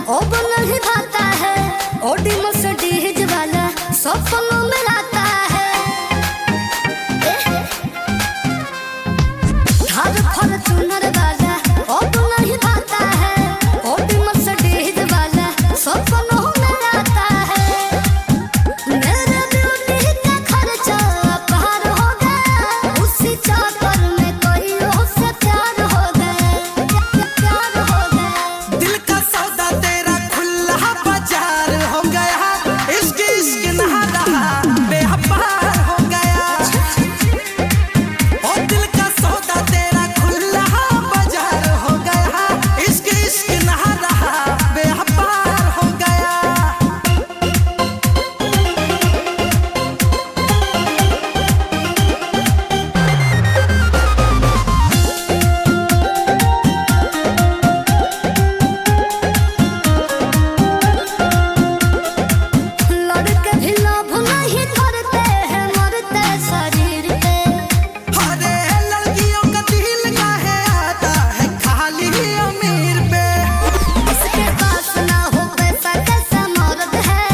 अब नहीं भाता है, ओडी मर्सिडीज वाला सपनों में आता है। थार फॉर्च्यूनर वाला अब नहीं भाता है, ओडी मर्सिडीज वाला सपनों में आता है। मेरे ब्यूटी का खर्चा पार हो गया, उसी चाकर में कोई उससे प्यार हो गया, प्यार हो गया। दिल का सौदा तेरा खुला बाजार हो गया, इश्क इश्क नहा रहा बेहपार हो गया। और दिल का सौदा तेरा खुला बाजार हो गया, इश्क इश्क नहा रहा बेहपार हो गया। लड़के भी लोभ नहीं करते हैं, मरते शरीर पे। अरे लड़कियों का दिल काहे आता है खाली अमीर पे। इसके पास ना हो पैसा कैसा मर्द है,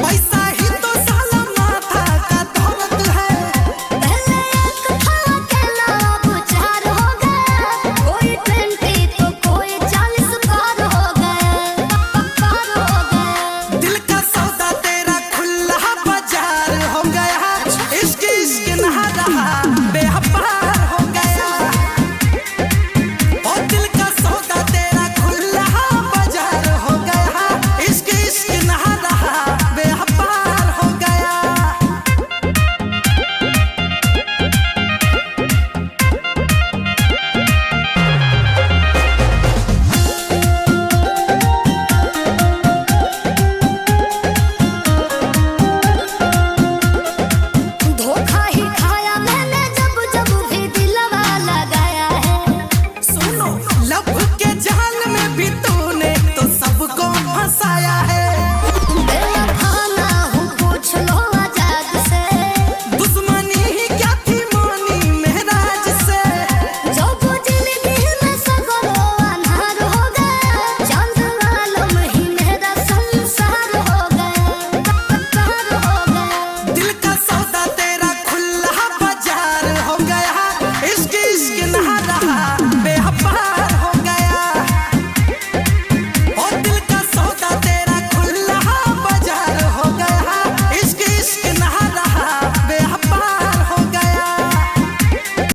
पैसा ही तो साला माथा का दौलत है। पहले एक था अकेला अब चार हो गया, कोई 20 तो कोई 40 पार हो गया, पार हो गया। दिल का सौदा तेरा खुला बाजार हो गया, इश्क इश्क नहा रहा बेहपार हो गया। और दिल का सौदा तेरा खुला बाजार हो गया, इश्क इश्क नहा रहा बेहपार हो गया। धोखा ही खाया मैंने जब जब भी दिलवा लगाया है। सुनो लब के जाल में भी तूने तो सबको फंसाया है। बेवफा ना हूँ पूछ लो आजाद से, दुश्मनी ही क्या थी मानी महराज से। जब जिंदगी में सगरो अनहार हो गया, चांद आलम ही मेरा संसार हो गया, प्यार हो गया। दिल का सौदा तेरा खुला बाजार हो गया, इश्क इश्क नहा रहा बेहपार